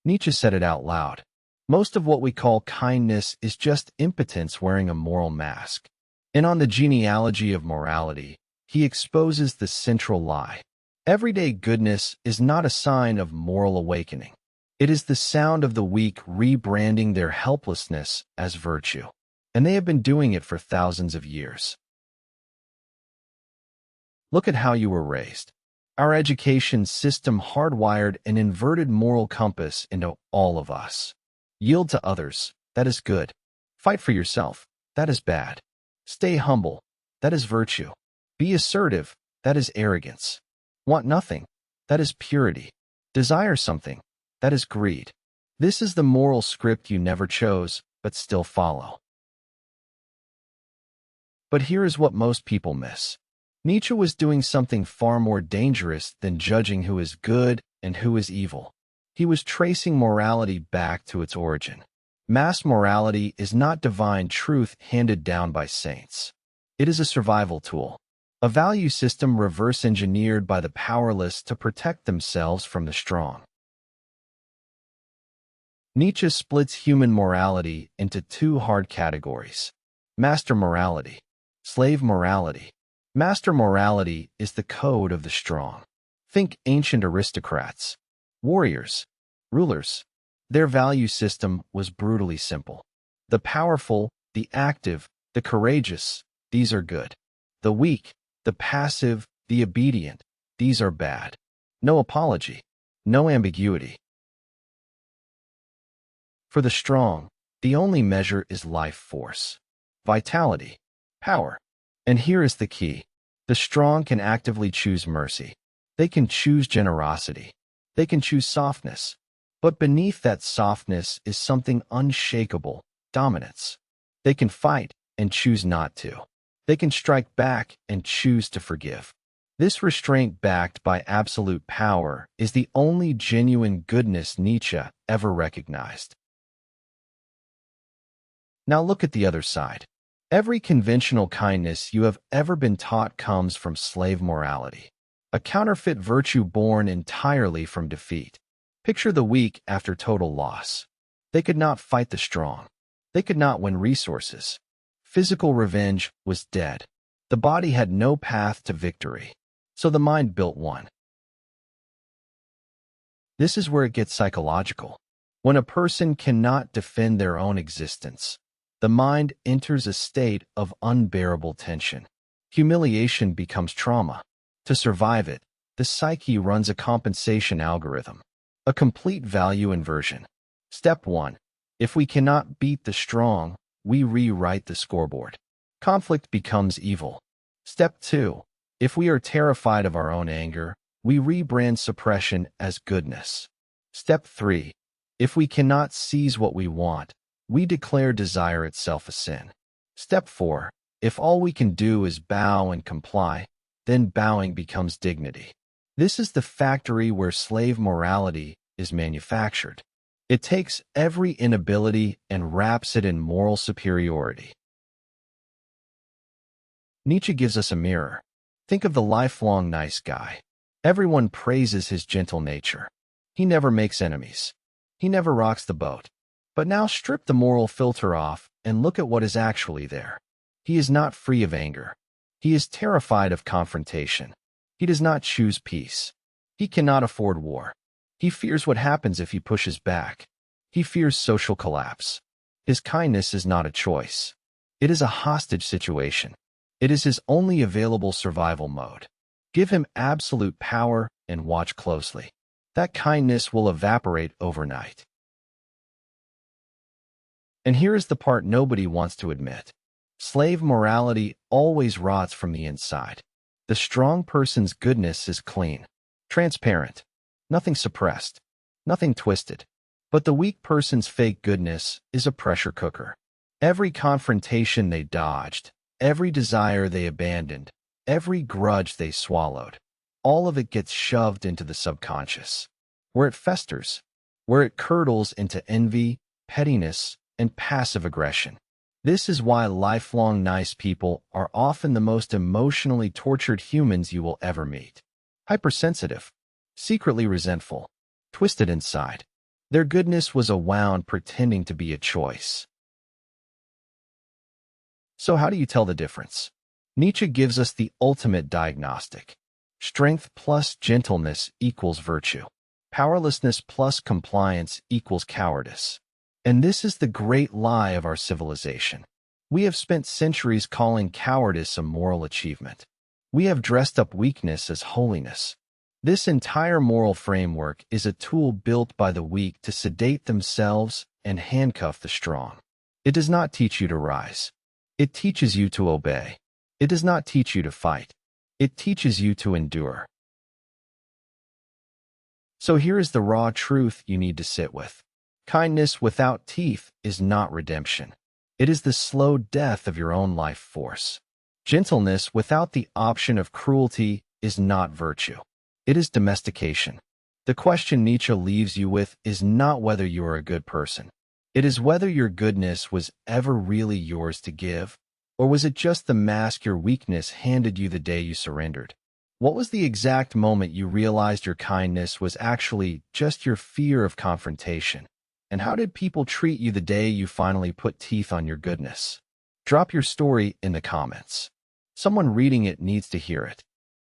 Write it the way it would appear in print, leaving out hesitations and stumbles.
Nietzsche said it out loud. Most of what we call kindness is just impotence wearing a moral mask. And on the genealogy of morality, he exposes the central lie. Everyday goodness is not a sign of moral awakening. It is the sound of the weak rebranding their helplessness as virtue. And they have been doing it for thousands of years. Look at how you were raised. Our education system hardwired an inverted moral compass into all of us. Yield to others, that is good. Fight for yourself, that is bad. Stay humble, that is virtue. Be assertive, that is arrogance. Want nothing, that is purity. Desire something, that is greed. This is the moral script you never chose, but still follow. But here is what most people miss. Nietzsche was doing something far more dangerous than judging who is good and who is evil. He was tracing morality back to its origin. Mass morality is not divine truth handed down by saints. It is a survival tool, a value system reverse-engineered by the powerless to protect themselves from the strong. Nietzsche splits human morality into two hard categories: master morality, slave morality. Master morality is the code of the strong. Think ancient aristocrats, warriors, rulers. Their value system was brutally simple. The powerful, the active, the courageous, these are good. The weak, the passive, the obedient, these are bad. No apology, no ambiguity. For the strong, the only measure is life force, vitality, power. And here is the key. The strong can actively choose mercy. They can choose generosity. They can choose softness. But beneath that softness is something unshakable, dominance. They can fight and choose not to. They can strike back and choose to forgive. This restraint backed by absolute power is the only genuine goodness Nietzsche ever recognized. Now look at the other side. Every conventional kindness you have ever been taught comes from slave morality, a counterfeit virtue born entirely from defeat. Picture the weak after total loss. They could not fight the strong. They could not win resources. Physical revenge was dead. The body had no path to victory. So the mind built one. This is where it gets psychological. When a person cannot defend their own existence, the mind enters a state of unbearable tension. Humiliation becomes trauma. To survive it, the psyche runs a compensation algorithm, a complete value inversion. Step 1. If we cannot beat the strong, we rewrite the scoreboard. Conflict becomes evil. Step 2. If we are terrified of our own anger, we rebrand suppression as goodness. Step 3. If we cannot seize what we want, we declare desire itself a sin. Step 4. If all we can do is bow and comply, then bowing becomes dignity. This is the factory where slave morality is manufactured. It takes every inability and wraps it in moral superiority. Nietzsche gives us a mirror. Think of the lifelong nice guy. Everyone praises his gentle nature. He never makes enemies. He never rocks the boat. But now strip the moral filter off and look at what is actually there. He is not free of anger. He is terrified of confrontation. He does not choose peace. He cannot afford war. He fears what happens if he pushes back. He fears social collapse. His kindness is not a choice. It is a hostage situation. It is his only available survival mode. Give him absolute power and watch closely. That kindness will evaporate overnight. And here is the part nobody wants to admit. Slave morality always rots from the inside. The strong person's goodness is clean, transparent, nothing suppressed, nothing twisted. But the weak person's fake goodness is a pressure cooker. Every confrontation they dodged, every desire they abandoned, every grudge they swallowed, all of it gets shoved into the subconscious, where it festers, where it curdles into envy, pettiness, and passive aggression. This is why lifelong nice people are often the most emotionally tortured humans you will ever meet. Hypersensitive, secretly resentful, twisted inside. Their goodness was a wound pretending to be a choice. So how do you tell the difference? Nietzsche gives us the ultimate diagnostic. Strength plus gentleness equals virtue. Powerlessness plus compliance equals cowardice. And this is the great lie of our civilization. We have spent centuries calling cowardice a moral achievement. We have dressed up weakness as holiness. This entire moral framework is a tool built by the weak to sedate themselves and handcuff the strong. It does not teach you to rise. It teaches you to obey. It does not teach you to fight. It teaches you to endure. So here is the raw truth you need to sit with. Kindness without teeth is not redemption. It is the slow death of your own life force. Gentleness without the option of cruelty is not virtue. It is domestication. The question Nietzsche leaves you with is not whether you are a good person. It is whether your goodness was ever really yours to give, or was it just the mask your weakness handed you the day you surrendered? What was the exact moment you realized your kindness was actually just your fear of confrontation? And how did people treat you the day you finally put teeth on your goodness? Drop your story in the comments. Someone reading it needs to hear it.